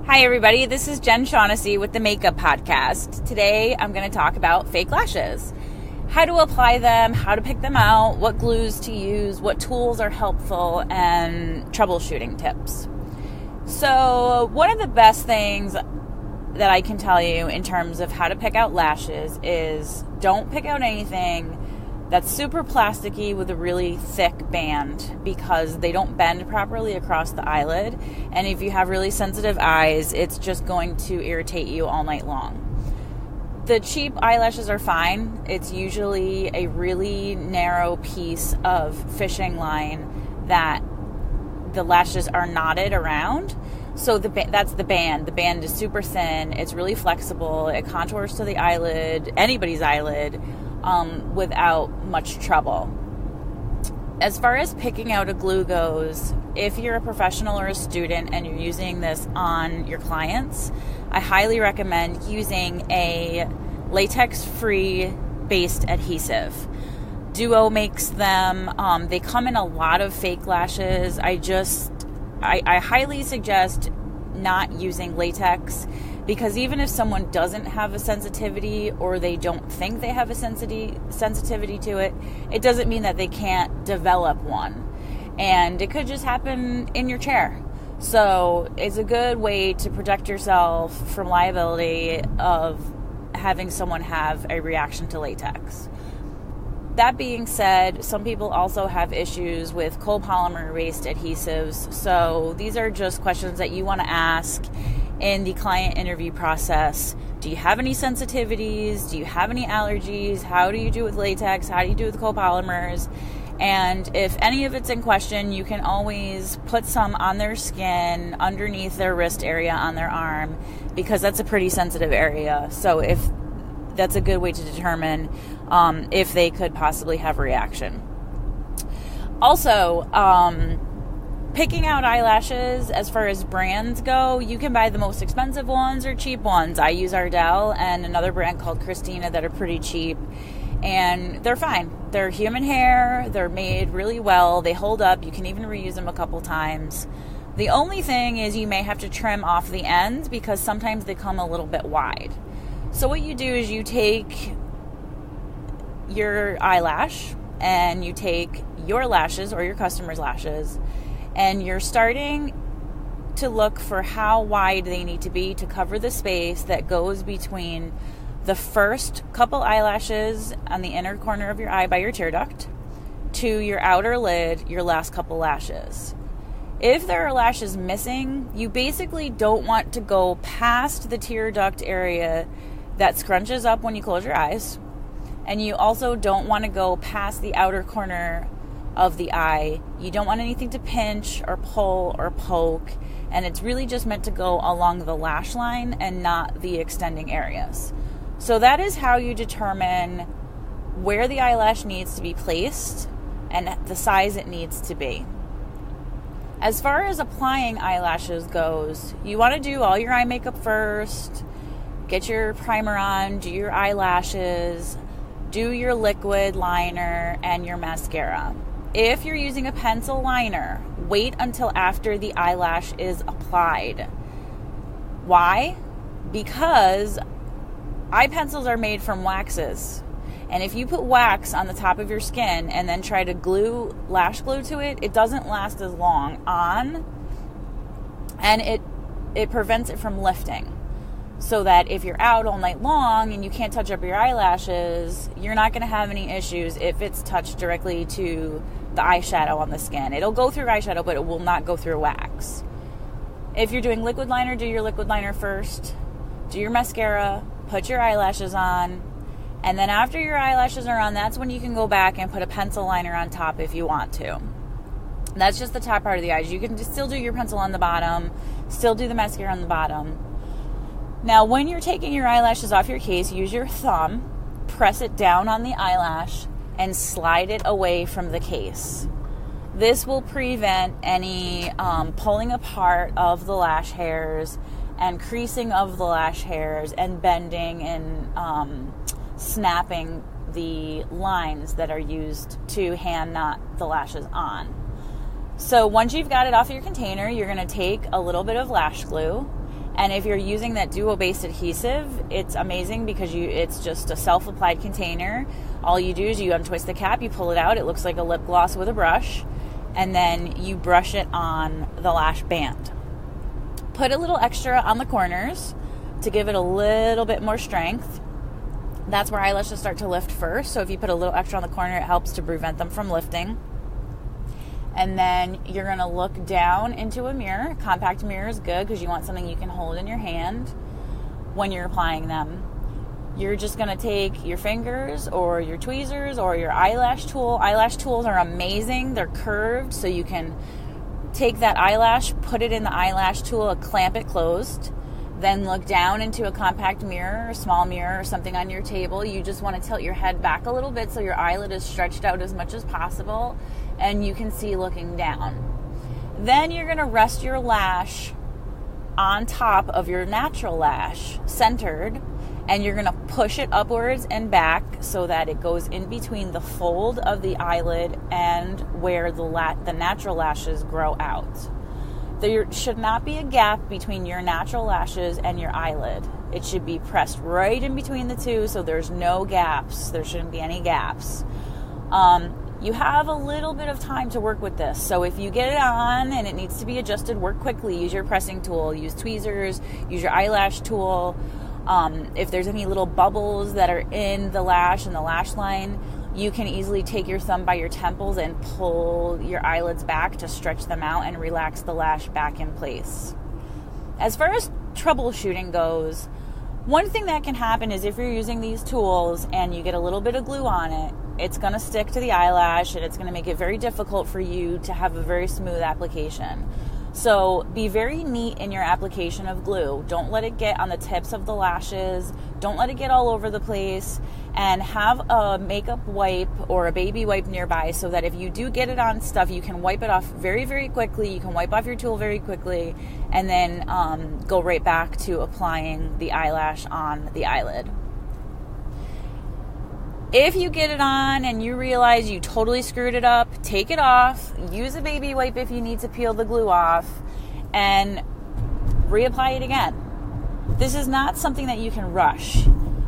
Hi everybody, this is Jen Shaughnessy with the Makeup Podcast. Today I'm going to talk about fake lashes. How to apply them, how to pick them out, what glues to use, what tools are helpful, and troubleshooting tips. So one of the best things that I can tell you in terms of how to pick out lashes is don't pick out anything that's super plasticky with a really thick band, because they don't bend properly across the eyelid, and if you have really sensitive eyes, it's just going to irritate you all night long. The cheap eyelashes are fine. It's usually a really narrow piece of fishing line that the lashes are knotted around. So that's the band. The band is super thin. It's really flexible. It contours to the eyelid, anybody's eyelid, without much trouble. As far as picking out a glue goes, if you're a professional or a student and you're using this on your clients, I highly recommend using a latex-free based adhesive. Duo makes them. They come in a lot of fake lashes. I highly suggest not using latex, because even if someone doesn't have a sensitivity or they don't think they have a sensitivity to it, it doesn't mean that they can't develop one. And it could just happen in your chair. So it's a good way to protect yourself from liability of having someone have a reaction to latex. That being said, some people also have issues with copolymer-based adhesives. So these are just questions that you want to ask in the client interview process. Do you have any sensitivities? Do you have any allergies? How do you do with latex? How do you do with copolymers? And if any of it's in question, you can always put some on their skin, underneath their wrist area on their arm, because that's a pretty sensitive area. So if that's a good way to determine if they could possibly have a reaction. Also, picking out eyelashes, as far as brands go, you can buy the most expensive ones or cheap ones. I use Ardell and another brand called Christina that are pretty cheap, and they're fine. They're human hair. They're made really well. They hold up. You can even reuse them a couple times. The only thing is you may have to trim off the ends, because sometimes they come a little bit wide. So what you do is you take your eyelash and you take your lashes or your customer's lashes, and you're starting to look for how wide they need to be to cover the space that goes between the first couple eyelashes on the inner corner of your eye by your tear duct to your outer lid, your last couple lashes. If there are lashes missing, you basically don't want to go past the tear duct area that scrunches up when you close your eyes, and you also don't want to go past the outer corner of the eye. You don't want anything to pinch or pull or poke, and it's really just meant to go along the lash line and not the extending areas. So that is how you determine where the eyelash needs to be placed and the size it needs to be. As far as applying eyelashes goes, you want to do all your eye makeup first, get your primer on, do your eyelashes, do your liquid liner and your mascara. If you're using a pencil liner, wait until after the eyelash is applied. Why? Because eye pencils are made from waxes. And if you put wax on the top of your skin and then try to glue lash glue to it, it doesn't last as long on, and it prevents it from lifting. So that if you're out all night long and you can't touch up your eyelashes, you're not going to have any issues if it's touched directly to the eyeshadow on the skin. It'll go through eyeshadow, but it will not go through wax. If you're doing liquid liner, do your liquid liner first. Do your mascara, put your eyelashes on, and then after your eyelashes are on, that's when you can go back and put a pencil liner on top if you want to. That's just the top part of the eyes. You can still do your pencil on the bottom, still do the mascara on the bottom. Now, when you're taking your eyelashes off your case, use your thumb, press it down on the eyelash, and slide it away from the case. This will prevent any pulling apart of the lash hairs and creasing of the lash hairs and bending and snapping the lines that are used to hand knot the lashes on. So once you've got it off your container, you're going to take a little bit of lash glue And if you're using that duo-based adhesive, it's amazing because it's just a self-applied container. All you do is you untwist the cap, you pull it out, it looks like a lip gloss with a brush, and then you brush it on the lash band. Put a little extra on the corners to give it a little bit more strength. That's where eyelashes start to lift first, so if you put a little extra on the corner, it helps to prevent them from lifting. And then you're going to look down into a mirror. Compact mirror is good because you want something you can hold in your hand when you're applying them. You're just going to take your fingers or your tweezers or your eyelash tool. Eyelash tools are amazing. They're curved, so you can take that eyelash, put it in the eyelash tool, clamp it closed, then look down into a compact mirror, a small mirror, or something on your table. You just want to tilt your head back a little bit so your eyelid is stretched out as much as possible and you can see looking down. Then you're going to rest your lash on top of your natural lash, centered, and you're going to push it upwards and back so that it goes in between the fold of the eyelid and where the natural lashes grow out. There should not be a gap between your natural lashes and your eyelid. It should be pressed right in between the two so there's no gaps. There shouldn't be any gaps. You have a little bit of time to work with this. So if you get it on and it needs to be adjusted, work quickly. Use your pressing tool. Use tweezers. Use your eyelash tool. If there's any little bubbles that are in the lash and the lash line, you can easily take your thumb by your temples and pull your eyelids back to stretch them out and relax the lash back in place. As far as troubleshooting goes, one thing that can happen is if you're using these tools and you get a little bit of glue on it, it's going to stick to the eyelash and it's going to make it very difficult for you to have a very smooth application. So be very neat in your application of glue. Don't let it get on the tips of the lashes. Don't let it get all over the place. And have a makeup wipe or a baby wipe nearby so that if you do get it on stuff, you can wipe it off very, very quickly. You can wipe off your tool very quickly and then go right back to applying the eyelash on the eyelid. If you get it on and you realize you totally screwed it up, take it off, use a baby wipe if you need to peel the glue off, and reapply it again. This is not something that you can rush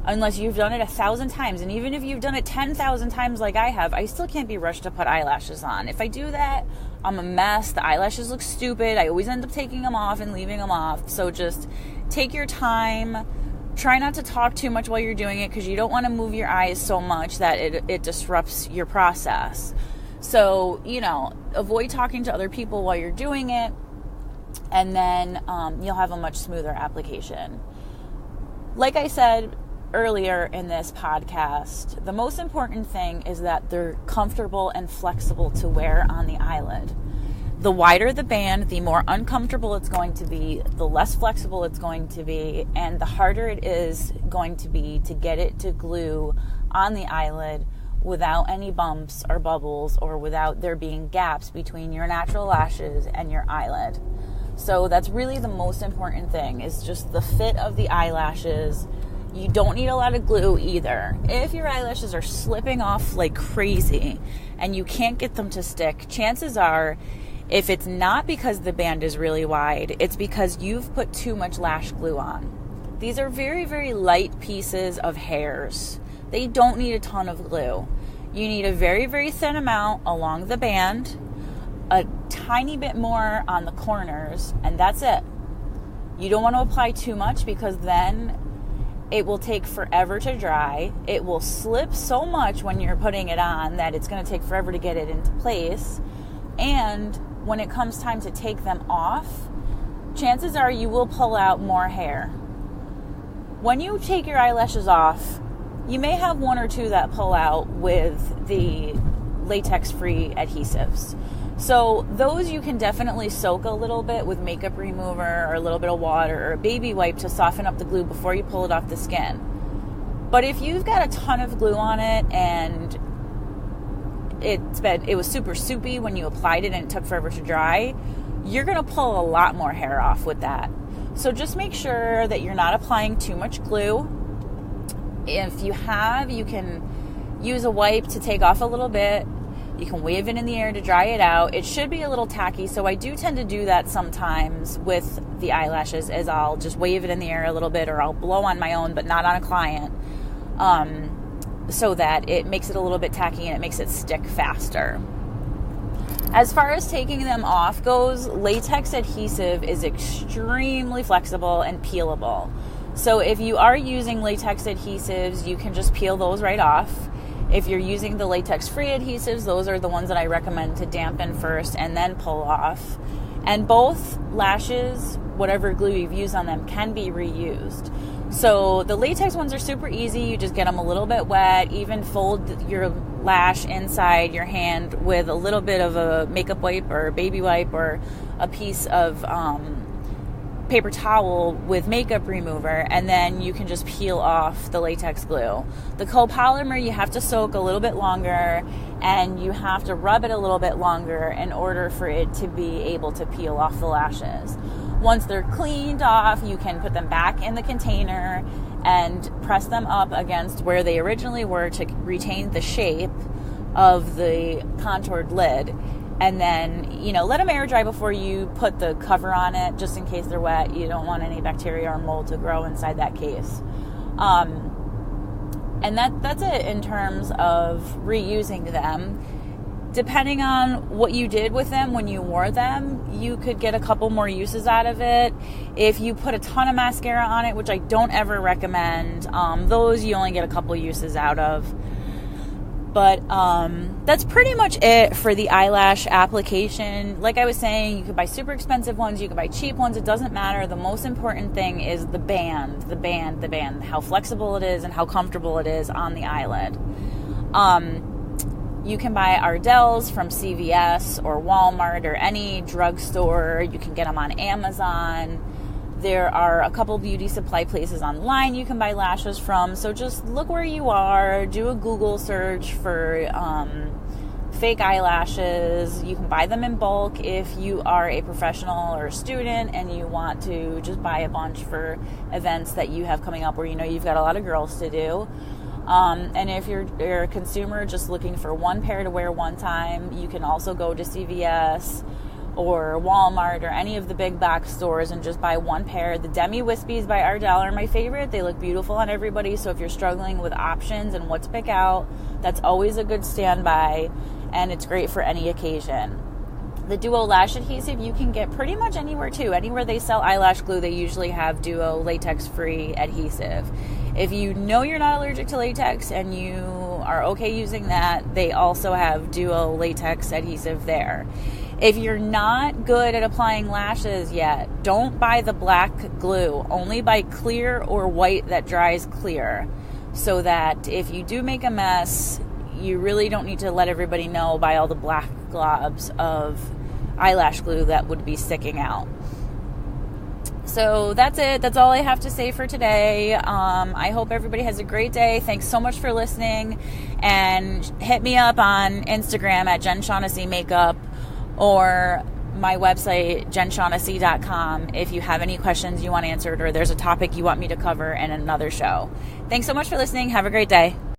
unless you've done it 1,000 times. And even if you've done it 10,000 times like I have, I still can't be rushed to put eyelashes on. If I do that, I'm a mess. The eyelashes look stupid. I always end up taking them off and leaving them off. So just take your time. Try not to talk too much while you're doing it because you don't want to move your eyes so much that it disrupts your process. So, avoid talking to other people while you're doing it, and then you'll have a much smoother application. Like I said earlier in this podcast, the most important thing is that they're comfortable and flexible to wear on the eyelid. The wider the band, the more uncomfortable it's going to be, the less flexible it's going to be, and the harder it is going to be to get it to glue on the eyelid without any bumps or bubbles or without there being gaps between your natural lashes and your eyelid. So that's really the most important thing, is just the fit of the eyelashes. You don't need a lot of glue either. If your eyelashes are slipping off like crazy and you can't get them to stick, chances are, if it's not because the band is really wide, it's because you've put too much lash glue on. These are very, very light pieces of hairs. They don't need a ton of glue. You need a very, very thin amount along the band, a tiny bit more on the corners, and that's it. You don't want to apply too much because then it will take forever to dry. It will slip so much when you're putting it on that it's going to take forever to get it into place. And when it comes time to take them off, chances are you will pull out more hair. When you take your eyelashes off, you may have one or two that pull out with the latex-free adhesives. So those you can definitely soak a little bit with makeup remover or a little bit of water or a baby wipe to soften up the glue before you pull it off the skin. But if you've got a ton of glue on it and it was super soupy when you applied it and it took forever to dry, you're going to pull a lot more hair off with that. So just make sure that you're not applying too much glue. If you can use a wipe to take off a little bit. You can wave it in the air to dry it out. It should be a little tacky, so I do tend to do that sometimes with the eyelashes, is I'll just wave it in the air a little bit, or I'll blow on my own, but not on a client, so that it makes it a little bit tacky and it makes it stick faster. As far as taking them off goes, latex adhesive is extremely flexible and peelable. So if you are using latex adhesives, you can just peel those right off. If you're using the latex-free adhesives, those are the ones that I recommend to dampen first and then pull off. And both lashes, whatever glue you've used on them, can be reused. So the latex ones are super easy. You just get them a little bit wet, even fold your lash inside your hand with a little bit of a makeup wipe or baby wipe or a piece of paper towel with makeup remover, and then you can just peel off the latex glue. The copolymer you have to soak a little bit longer, and you have to rub it a little bit longer in order for it to be able to peel off the lashes. Once they're cleaned off, you can put them back in the container and press them up against where they originally were to retain the shape of the contoured lid. And then, let them air dry before you put the cover on it, just in case they're wet. You don't want any bacteria or mold to grow inside that case. And that's it in terms of reusing them. Depending on what you did with them when you wore them, you could get a couple more uses out of it. If you put a ton of mascara on it, which I don't ever recommend, those you only get a couple uses out of. But that's pretty much it for the eyelash application. Like I was saying, you could buy super expensive ones, you could buy cheap ones, it doesn't matter. The most important thing is the band, how flexible it is and how comfortable it is on the eyelid. You can buy Ardell's from CVS or Walmart or any drugstore. You can get them on Amazon. There are a couple beauty supply places online you can buy lashes from. So just look where you are. Do a Google search for fake eyelashes. You can buy them in bulk if you are a professional or a student and you want to just buy a bunch for events that you have coming up where you've got a lot of girls to do. And if you're a consumer just looking for one pair to wear one time, you can also go to CVS or Walmart or any of the big box stores and just buy one pair. The Demi Wispies by Ardell are my favorite. They look beautiful on everybody. So if you're struggling with options and what to pick out, that's always a good standby, and it's great for any occasion. The Duo Lash Adhesive you can get pretty much anywhere too. Anywhere they sell eyelash glue, they usually have Duo latex-free adhesive. If you know you're not allergic to latex and you are okay using that, they also have Duo latex adhesive there. If you're not good at applying lashes yet, don't buy the black glue. Only buy clear or white that dries clear, so that if you do make a mess, you really don't need to let everybody know by all the black globs of eyelash glue that would be sticking out. So that's it. That's all I have to say for today. I hope everybody has a great day. Thanks so much for listening. And hit me up on Instagram at Jen Shaughnessy Makeup or my website, jenshaughnessy.com, if you have any questions you want answered or there's a topic you want me to cover in another show. Thanks so much for listening. Have a great day.